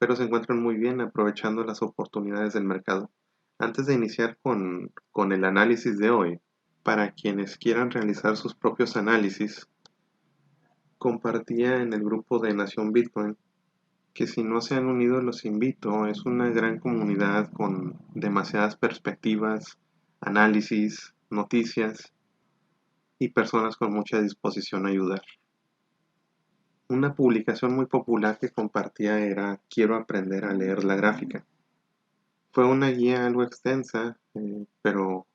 Espero se encuentren muy bien aprovechando las oportunidades del mercado. Antes de iniciar con el análisis de hoy, para quienes quieran realizar sus propios análisis, compartía en el grupo de Nación Bitcoin que si no se han unido los invito, es una gran comunidad con demasiadas perspectivas, análisis, noticias y personas con mucha disposición a ayudar. Una publicación muy popular que compartía era Quiero aprender a leer la gráfica. Fue una guía algo extensa, pero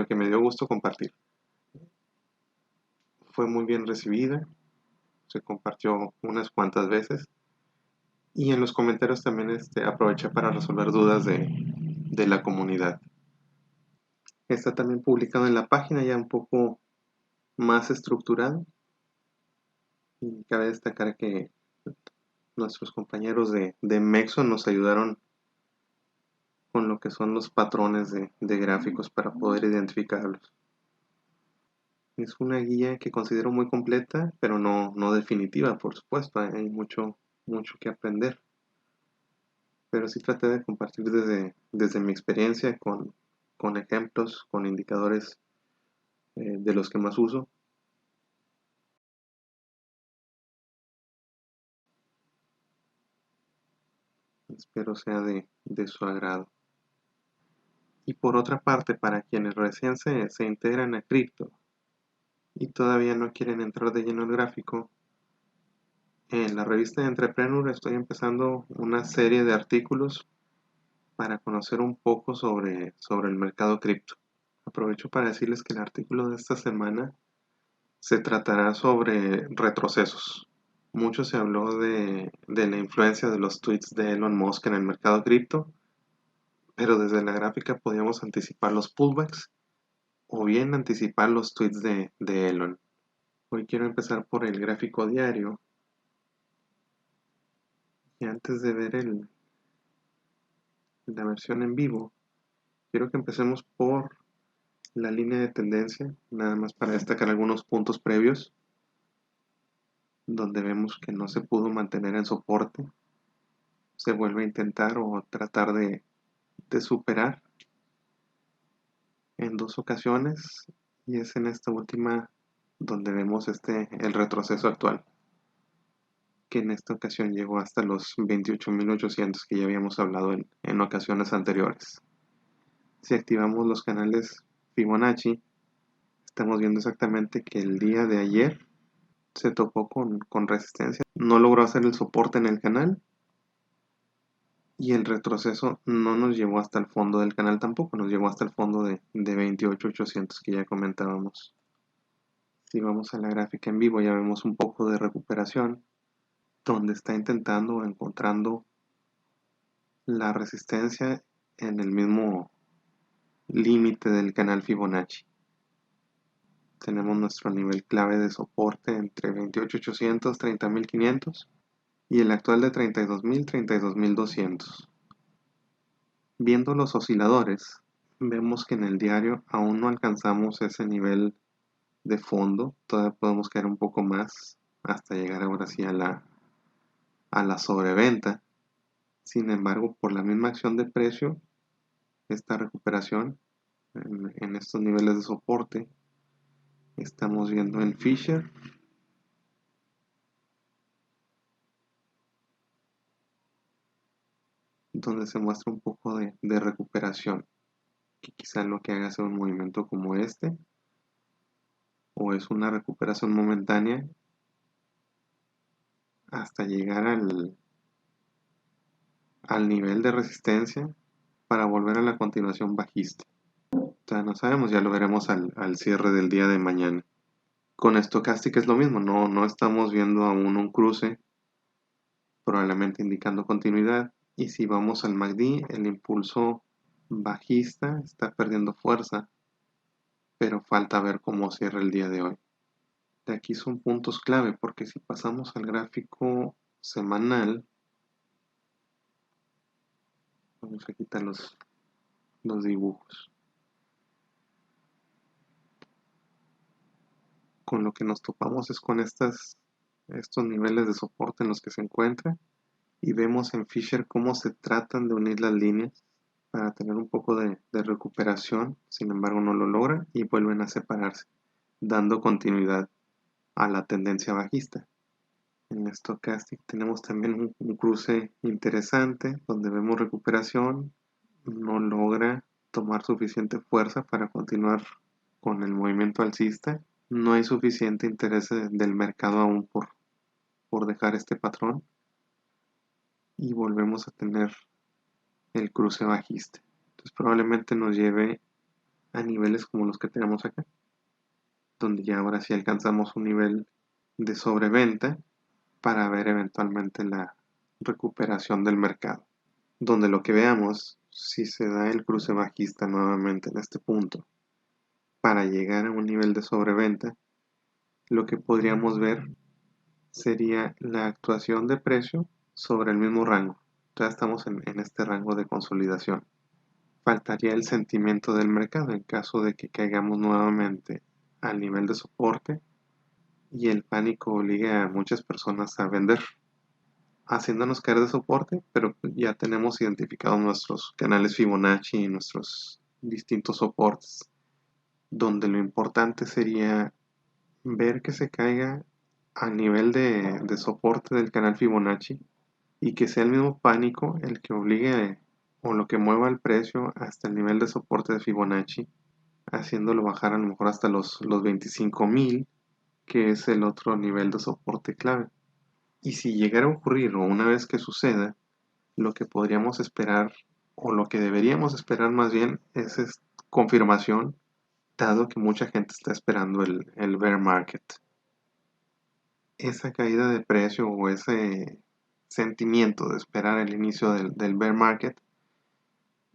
que me dio gusto compartir. Fue muy bien recibida, se compartió unas cuantas veces y en los comentarios también aproveché para resolver dudas de la comunidad. Está también publicado en la página ya un poco más estructurado y cabe destacar que nuestros compañeros de Mexo nos ayudaron con lo que son los patrones de gráficos para poder identificarlos. Es una guía que considero muy completa, pero no definitiva, por supuesto. Hay mucho que aprender. Pero sí traté de compartir desde mi experiencia con ejemplos, con indicadores de los que más uso. Espero sea de su agrado. Y por otra parte, para quienes recién se integran a cripto y todavía no quieren entrar de lleno al gráfico, en la revista de Entrepreneur estoy empezando una serie de artículos para conocer un poco sobre el mercado cripto. Aprovecho para decirles que el artículo de esta semana se tratará sobre retrocesos. Mucho se habló de la influencia de los tweets de Elon Musk en el mercado cripto, pero desde la gráfica podíamos anticipar los pullbacks o bien anticipar los tweets de Elon. Hoy quiero empezar por el gráfico diario y antes de ver la versión en vivo, quiero que empecemos por la línea de tendencia, nada más para destacar algunos puntos previos, donde vemos que no se pudo mantener en soporte, se vuelve a intentar o tratar de superar en dos ocasiones y es en esta última donde vemos el retroceso actual, que en esta ocasión llegó hasta los 28.800 que ya habíamos hablado en ocasiones anteriores. Si activamos los canales Fibonacci, estamos viendo exactamente que el día de ayer se topó con resistencia, no logró hacer el soporte en el canal y el retroceso no nos llevó hasta el fondo del canal tampoco, nos llevó hasta el fondo de 28.800 que ya comentábamos. Si vamos a la gráfica en vivo ya vemos un poco de recuperación donde está intentando o encontrando la resistencia en el mismo límite del canal Fibonacci. Tenemos nuestro nivel clave de soporte entre 28.800 y 30.500 y el actual de 32.000 32.200. Viendo los osciladores, vemos que en el diario aún no alcanzamos ese nivel de fondo, todavía podemos caer un poco más hasta llegar ahora sí a la sobreventa. Sin embargo, por la misma acción de precio, esta recuperación en estos niveles de soporte, estamos viendo en Fisher donde se muestra un poco de recuperación, que quizá lo que haga sea un movimiento como este, o es una recuperación momentánea hasta llegar al nivel de resistencia para volver a la continuación bajista. O sea, no sabemos, ya lo veremos al cierre del día de mañana. Con Stochastic es lo mismo, no estamos viendo aún un cruce, probablemente indicando continuidad. Y si vamos al MACD, el impulso bajista está perdiendo fuerza, pero falta ver cómo cierra el día de hoy. De aquí son puntos clave, porque si pasamos al gráfico semanal, vamos a quitar los dibujos. Con lo que nos topamos es con estos niveles de soporte en los que se encuentra y vemos en Fisher cómo se tratan de unir las líneas para tener un poco de recuperación. Sin embargo, no lo logran y vuelven a separarse, dando continuidad a la tendencia bajista. En Stochastic tenemos también un cruce interesante donde vemos recuperación, no logra tomar suficiente fuerza para continuar con el movimiento alcista. No hay suficiente interés del mercado aún por dejar este patrón y volvemos a tener el cruce bajista. Entonces probablemente nos lleve a niveles como los que tenemos acá, donde ya ahora sí alcanzamos un nivel de sobreventa para ver eventualmente la recuperación del mercado, donde lo que veamos, si se da el cruce bajista nuevamente en este punto, para llegar a un nivel de sobreventa, lo que podríamos ver sería la actuación de precio sobre el mismo rango. Ya estamos en este rango de consolidación. Faltaría el sentimiento del mercado en caso de que caigamos nuevamente al nivel de soporte y el pánico obligue a muchas personas a vender, haciéndonos caer de soporte, pero ya tenemos identificados nuestros canales Fibonacci y nuestros distintos soportes, donde lo importante sería ver que se caiga a nivel de soporte del canal Fibonacci y que sea el mismo pánico el que obligue o lo que mueva el precio hasta el nivel de soporte de Fibonacci, haciéndolo bajar a lo mejor hasta los 25.000, que es el otro nivel de soporte clave. Y si llegara a ocurrir o una vez que suceda, lo que podríamos esperar o lo que deberíamos esperar más bien es confirmación, dado que mucha gente está esperando el bear market. Esa caída de precio o ese sentimiento de esperar el inicio del bear market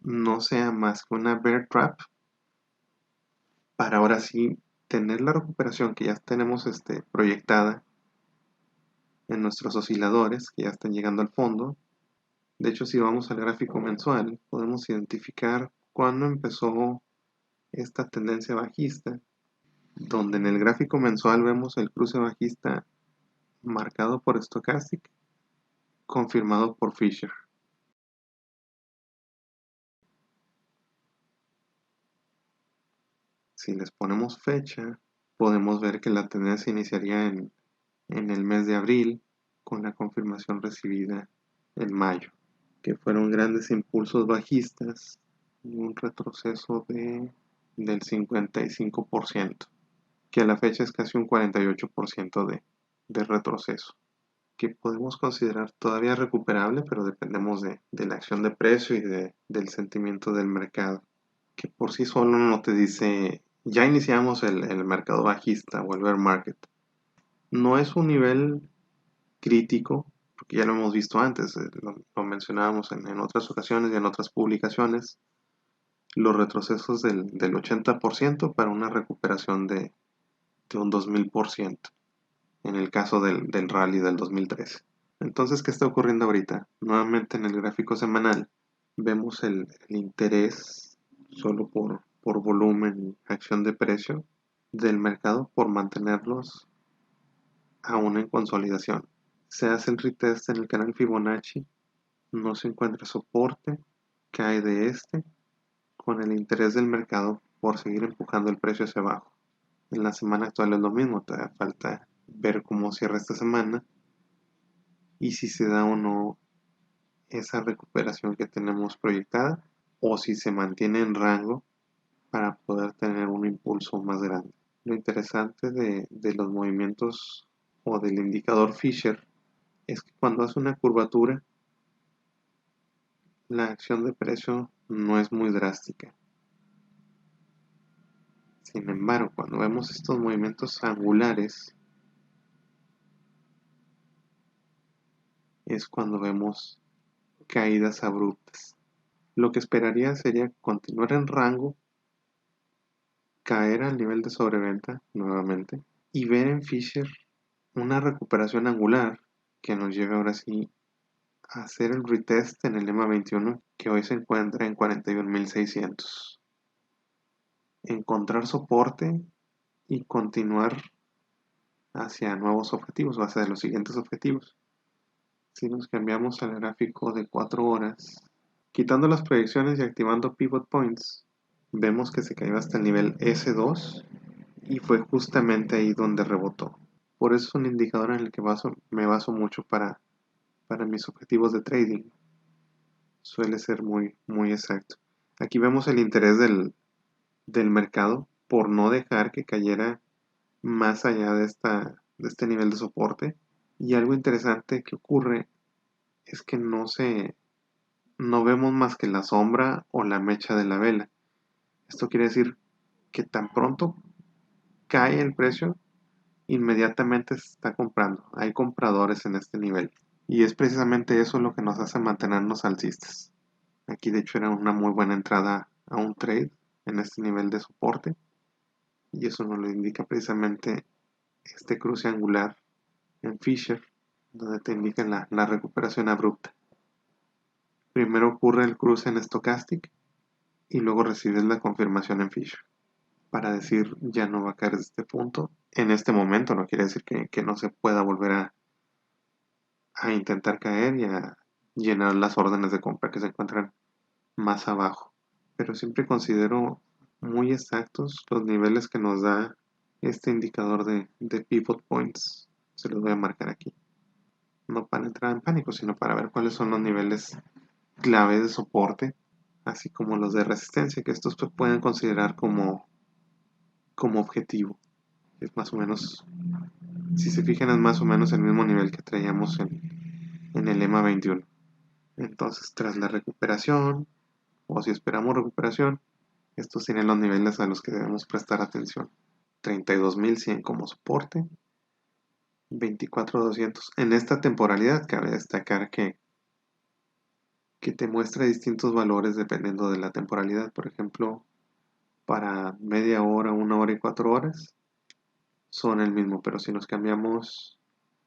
no sea más que una bear trap para ahora sí tener la recuperación que ya tenemos proyectada en nuestros osciladores que ya están llegando al fondo. De hecho, si vamos al gráfico mensual, podemos identificar cuándo empezó esta tendencia bajista, donde en el gráfico mensual vemos el cruce bajista marcado por Stochastic, confirmado por Fisher. Si les ponemos fecha, podemos ver que la tendencia iniciaría en el mes de abril con la confirmación recibida en mayo, que fueron grandes impulsos bajistas y un retroceso del 55%, que a la fecha es casi un 48% de retroceso, que podemos considerar todavía recuperable, pero dependemos de la acción de precio y del sentimiento del mercado, que por sí solo no te dice, ya iniciamos el mercado bajista o el bear market. No es un nivel crítico, porque ya lo hemos visto antes, lo mencionábamos en otras ocasiones y en otras publicaciones, los retrocesos del 80% para una recuperación de un 2000% en el caso del rally del 2013. Entonces, ¿qué está ocurriendo ahorita? Nuevamente en el gráfico semanal vemos el interés solo por volumen y acción de precio del mercado por mantenerlos aún en consolidación. Se hace el retest en el canal Fibonacci, no se encuentra soporte, cae de con el interés del mercado por seguir empujando el precio hacia abajo. En la semana actual es lo mismo, todavía falta ver cómo cierra esta semana y si se da o no esa recuperación que tenemos proyectada o si se mantiene en rango para poder tener un impulso más grande. Lo interesante de los movimientos o del indicador Fisher es que cuando hace una curvatura la acción de precio no es muy drástica. Sin embargo, cuando vemos estos movimientos angulares es cuando vemos caídas abruptas. Lo que esperaría sería continuar en rango, caer al nivel de sobreventa nuevamente y ver en Fisher una recuperación angular que nos lleve ahora sí a hacer el retest en el EMA 21 que hoy se encuentra en 41.600. Encontrar soporte y continuar hacia nuevos objetivos o hacia los siguientes objetivos. Si nos cambiamos al gráfico de 4 horas, quitando las proyecciones y activando pivot points, vemos que se cayó hasta el nivel S2 y fue justamente ahí donde rebotó. Por eso es un indicador en el que me baso mucho para mis objetivos de trading. Suele ser muy exacto. Aquí vemos el interés del mercado por no dejar que cayera más allá de este nivel de soporte. Y algo interesante que ocurre es que no vemos más que la sombra o la mecha de la vela. Esto quiere decir que tan pronto cae el precio, inmediatamente se está comprando. Hay compradores en este nivel. Y es precisamente eso lo que nos hace mantenernos alcistas. Aquí de hecho era una muy buena entrada a un trade en este nivel de soporte. Y eso nos lo indica precisamente este cruce angular en Fisher, donde te indica la recuperación abrupta. Primero ocurre el cruce en Stochastic y luego recibes la confirmación en Fisher para decir ya no va a caer desde este punto. En este momento no quiere decir que no se pueda volver a intentar caer y a llenar las órdenes de compra que se encuentran más abajo. Pero siempre considero muy exactos los niveles que nos da este indicador de pivot points. Se los voy a marcar aquí. No para entrar en pánico, sino para ver cuáles son los niveles clave de soporte, así como los de resistencia, que estos se pueden considerar como objetivo. Es más o menos, si se fijan, es más o menos el mismo nivel que traíamos en el EMA 21. Entonces, tras la recuperación, o si esperamos recuperación, estos tienen los niveles a los que debemos prestar atención. 32.100 como soporte, 24.200. En esta temporalidad cabe destacar que te muestra distintos valores dependiendo de la temporalidad. Por ejemplo, para media hora, 1 hora y 4 horas son el mismo, pero si nos cambiamos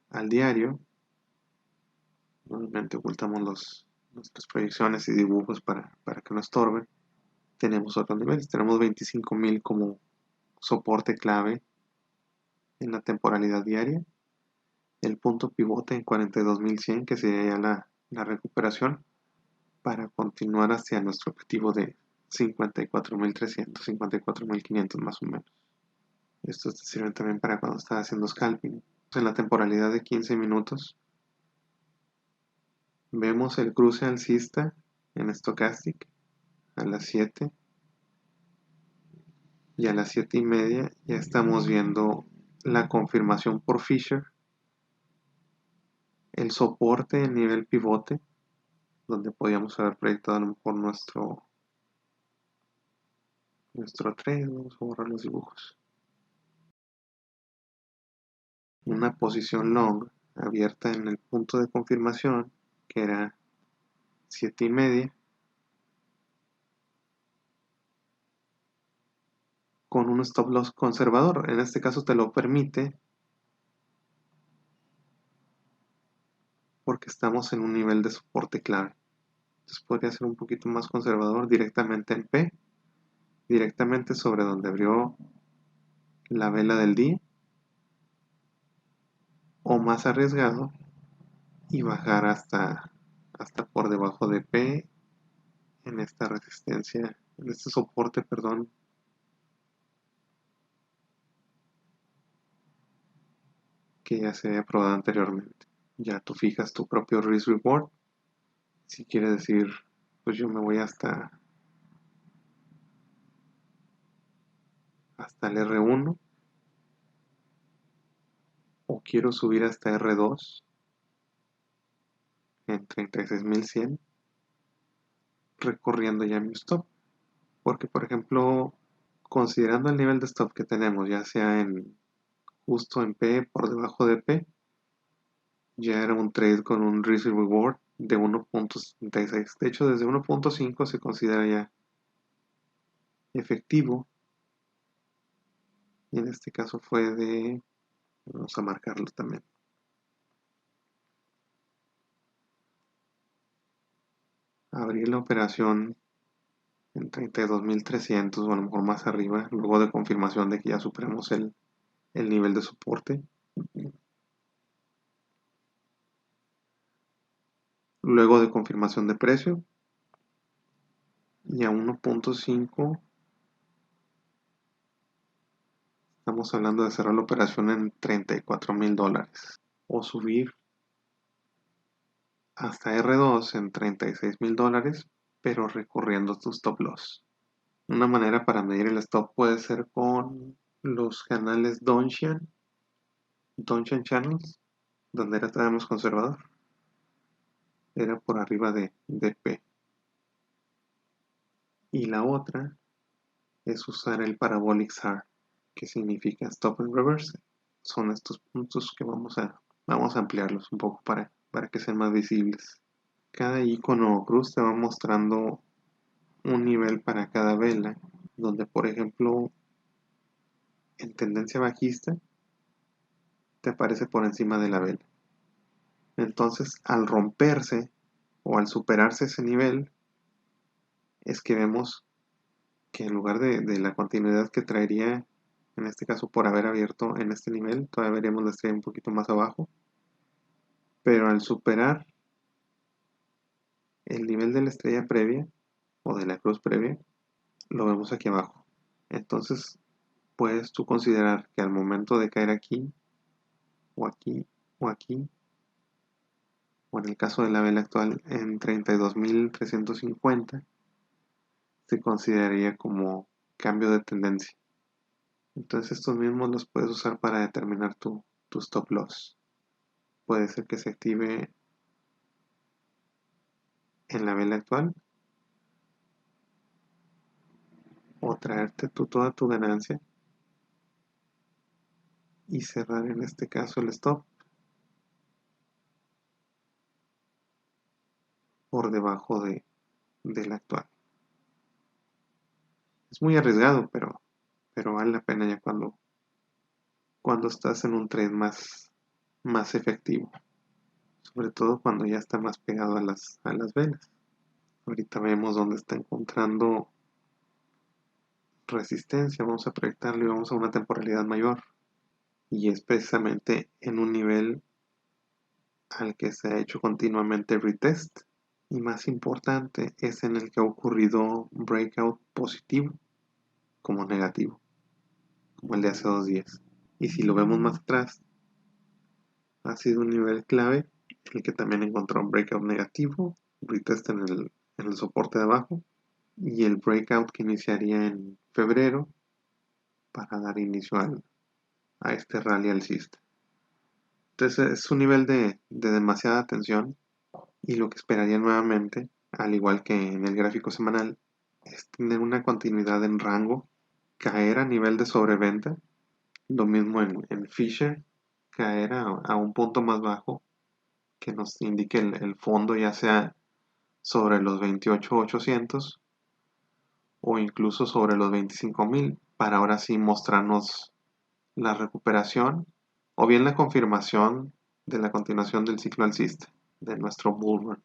al diario, nuevamente ocultamos nuestras proyecciones y dibujos para que no estorben. Tenemos otros niveles, tenemos 25.000 como soporte clave en la temporalidad diaria, el punto pivote en 42.100 que sería ya la recuperación para continuar hacia nuestro objetivo de 54.300, 54.500 más o menos. Esto te sirve también para cuando estás haciendo scalping. En la temporalidad de 15 minutos vemos el cruce alcista en Stochastic a las 7 y a las 7:30 ya estamos viendo la confirmación por Fisher, el soporte en nivel pivote, donde podíamos haber proyectado a lo mejor nuestro trade. Vamos a borrar los dibujos. Una posición long abierta en el punto de confirmación, que era 7:30, con un stop loss conservador. En este caso te lo permite porque estamos en un nivel de soporte clave. Entonces podría ser un poquito más conservador directamente en P, directamente sobre donde abrió la vela del día, o más arriesgado y bajar hasta por debajo de P en esta resistencia, en este soporte, perdón, que ya se había probado anteriormente. Ya tú fijas tu propio risk reward. Si quieres decir, pues yo me voy hasta el R1 o quiero subir hasta R2 en 36.100 recorriendo ya mi stop. Porque por ejemplo, considerando el nivel de stop que tenemos, ya sea justo en P, por debajo de P, ya era un trade con un risk reward de 1.76. De hecho, desde 1.5 se considera ya efectivo. Y en este caso fue vamos a marcarlo también. Abrir la operación en 32.300 o a lo mejor más arriba, luego de confirmación de que ya superamos el nivel de soporte. luego de confirmación de precio, y a 1.5 estamos hablando de cerrar la operación en $34,000 o subir hasta R2 en $36,000, pero recorriendo tu stop loss. Una manera para medir el stop puede ser con los canales Dongshan Channels, donde era todavía más conservador, era por arriba de P. Y la otra es usar el Parabolic SAR, que significa Stop and Reverse. Son estos puntos que vamos a ampliarlos un poco para que sean más visibles. Cada icono o cruz te va mostrando un nivel para cada vela, donde por ejemplo en tendencia bajista te aparece por encima de la vela. Entonces al romperse o al superarse ese nivel es que vemos que en lugar de la continuidad que traería, en este caso por haber abierto en este nivel, todavía veríamos la estrella un poquito más abajo, pero al superar el nivel de la estrella previa o de la cruz previa, lo vemos aquí abajo. Entonces puedes tú considerar que al momento de caer aquí o aquí o aquí, o en el caso de la vela actual en 32,350, se consideraría como cambio de tendencia. Entonces estos mismos los puedes usar para determinar tu stop loss. Puede ser que se active en la vela actual o traerte toda tu ganancia y cerrar en este caso el stop por debajo del actual. Es muy arriesgado, pero vale la pena ya cuando estás en un trade más efectivo. Sobre todo cuando ya está más pegado a las velas. Ahorita vemos dónde está encontrando resistencia. Vamos a proyectarlo y vamos a una temporalidad mayor. Y es precisamente en un nivel al que se ha hecho continuamente retest. Y más importante es en el que ha ocurrido breakout positivo como negativo, como el de hace 2 días. Y si lo vemos más atrás, ha sido un nivel clave en el que también encontró un breakout negativo, retest en el soporte de abajo, y el breakout que iniciaría en febrero para dar inicio a este rally alcista. Entonces es un nivel de demasiada tensión, y lo que esperaría nuevamente, al igual que en el gráfico semanal, es tener una continuidad en rango, caer a nivel de sobreventa, lo mismo en Fisher, caer a un punto más bajo que nos indique el fondo, ya sea sobre los 28,800 o incluso sobre los 25,000, para ahora sí mostrarnos la recuperación o bien la confirmación de la continuación del ciclo alcista de nuestro bull run.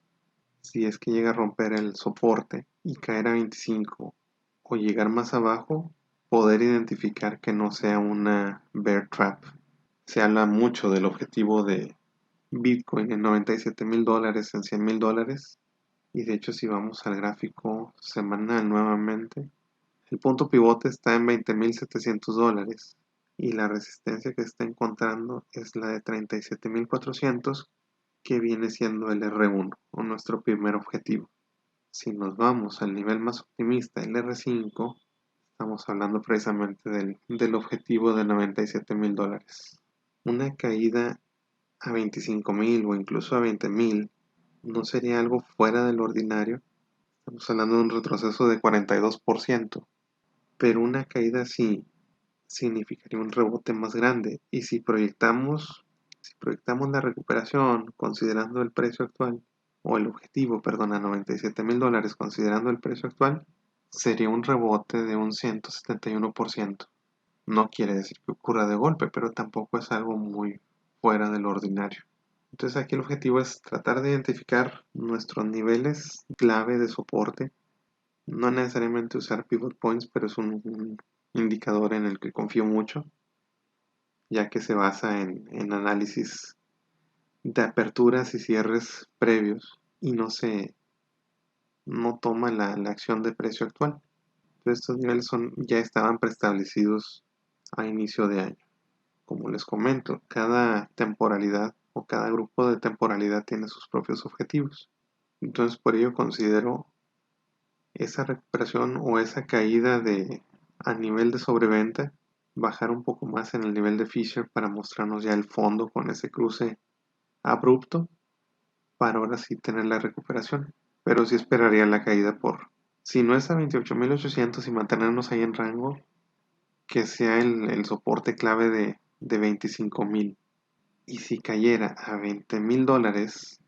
Si es que llega a romper el soporte y caer a 25 o llegar más abajo, poder identificar que no sea una bear trap. Se habla mucho del objetivo de Bitcoin en $97,000, en $100,000, y de hecho si vamos al gráfico semanal nuevamente, el punto pivote está en $20,700 y la resistencia que está encontrando es la de 37,400, que viene siendo el R1 o nuestro primer objetivo. Si nos vamos al nivel más optimista, el R5, estamos hablando precisamente del objetivo de $97,000. Una caída a 25,000 o incluso a 20,000 no sería algo fuera del ordinario. Estamos hablando de un retroceso de 42%, pero una caída así significaría un rebote más grande. Y si proyectamos la recuperación considerando el precio actual, o el objetivo, perdón, a $97,000 considerando el precio actual, sería un rebote de un 171%. No quiere decir que ocurra de golpe, pero tampoco es algo muy fuera del ordinario. Entonces aquí el objetivo es tratar de identificar nuestros niveles clave de soporte. No necesariamente usar pivot points, pero es un indicador en el que confío mucho, ya que se basa en análisis de aperturas y cierres previos y no toma la acción de precio actual. Entonces, estos niveles ya estaban preestablecidos a inicio de año. Como les comento, cada temporalidad o cada grupo de temporalidad tiene sus propios objetivos. Entonces, por ello considero esa recuperación o esa caída a nivel de sobreventa, bajar un poco más en el nivel de Fisher para mostrarnos ya el fondo con ese cruce abrupto, para ahora sí tener la recuperación. Pero sí esperaría la caída si no es a 28.800 y mantenernos ahí en rango, que sea el soporte clave de 25.000. Y si cayera a $20,000,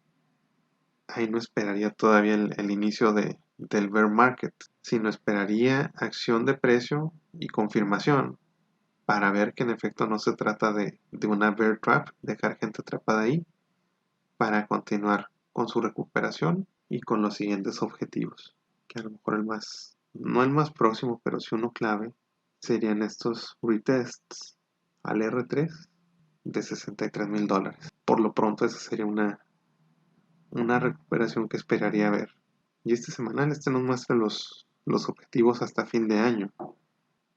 ahí no esperaría todavía el inicio del bear market, sino esperaría acción de precio y confirmación para ver que en efecto no se trata de una bear trap, dejar gente atrapada ahí, para continuar con su recuperación y con los siguientes objetivos, que a lo mejor no el más próximo, pero sí uno clave, serían estos retests al R3 de $63,000. Por lo pronto esa sería una recuperación que esperaría ver. Y semanal nos muestra los objetivos hasta fin de año,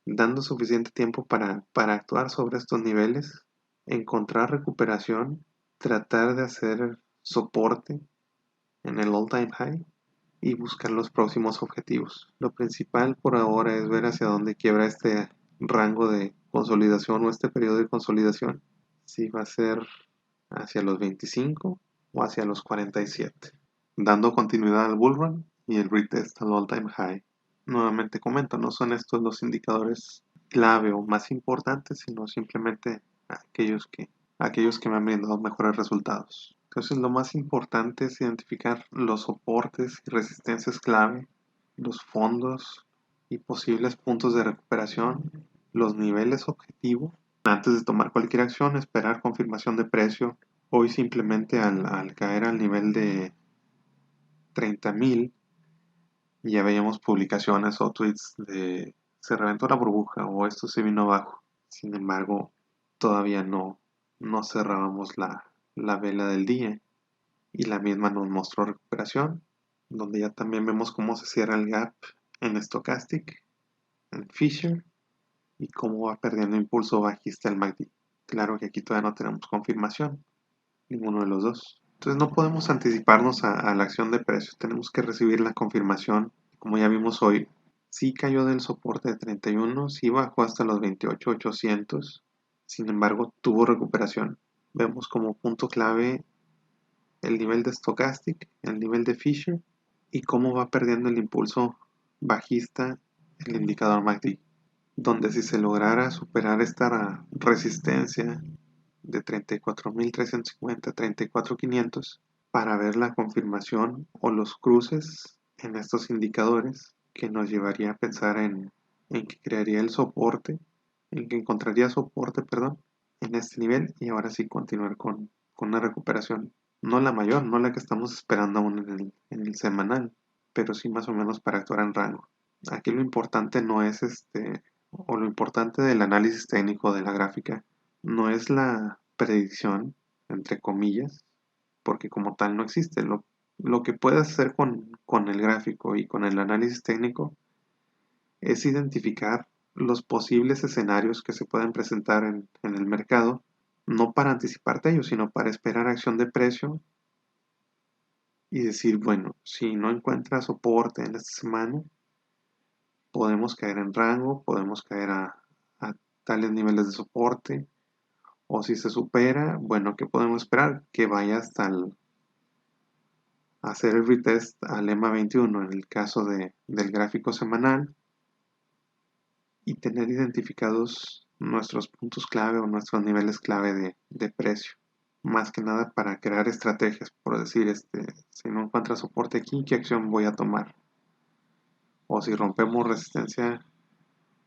dando suficiente tiempo para actuar sobre estos niveles, encontrar recuperación, tratar de hacer soporte en el all-time high y buscar los próximos objetivos. Lo principal por ahora es ver hacia dónde quiebra este rango de consolidación o este periodo de consolidación, si va a ser hacia los 25 o hacia los 47, dando continuidad al bull run y el retest al all-time high. Nuevamente comento, no son estos los indicadores clave o más importantes, sino simplemente aquellos que me han brindado mejores resultados. Entonces lo más importante es identificar los soportes y resistencias clave, los fondos y posibles puntos de recuperación, los niveles objetivo. Antes de tomar cualquier acción, esperar confirmación de precio. Hoy simplemente al caer al nivel de 30,000, ya veíamos publicaciones o tweets de se reventó la burbuja o esto se vino abajo. Sin embargo, todavía no cerrábamos la vela del día y la misma nos mostró recuperación, donde ya también vemos cómo se cierra el gap en Stochastic, en Fisher, y cómo va perdiendo impulso bajista el MACD. Claro que aquí todavía no tenemos confirmación, ninguno de los dos. Entonces no podemos anticiparnos a la acción de precios, tenemos que recibir la confirmación. Como ya vimos hoy, sí cayó del soporte de 31, sí bajó hasta los 28,800, sin embargo tuvo recuperación. Vemos como punto clave el nivel de Stochastic, el nivel de Fisher y cómo va perdiendo el impulso bajista el indicador MACD, donde si se lograra superar esta resistencia de 34.350 a 34.500 para ver la confirmación o los cruces en estos indicadores, que nos llevaría a pensar en que crearía el soporte, en que encontraría soporte, perdón, en este nivel y ahora sí continuar con una recuperación, no la mayor, no la que estamos esperando aún en el semanal, pero sí más o menos para actuar en rango. Aquí lo importante no es o lo importante del análisis técnico de la gráfica no es la predicción, entre comillas, porque como tal no existe. Lo que puedes hacer con el gráfico y con el análisis técnico es identificar los posibles escenarios que se pueden presentar en el mercado, no para anticiparte a ellos, sino para esperar acción de precio y decir, bueno, si no encuentra soporte en esta semana, podemos caer en rango, podemos caer a tales niveles de soporte, o si se supera, bueno, ¿qué podemos esperar? Que vaya hasta hacer el retest al EMA 21 en el caso del gráfico semanal y tener identificados nuestros puntos clave o nuestros niveles clave de precio. Más que nada para crear estrategias, por decir, si no encuentra soporte aquí, ¿qué acción voy a tomar? O si rompemos resistencia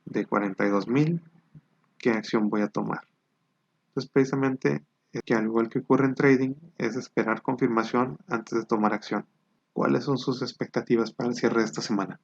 de 42,000, ¿qué acción voy a tomar? Entonces, precisamente, que al igual que ocurre en trading, es esperar confirmación antes de tomar acción. ¿Cuáles son sus expectativas para el cierre de esta semana?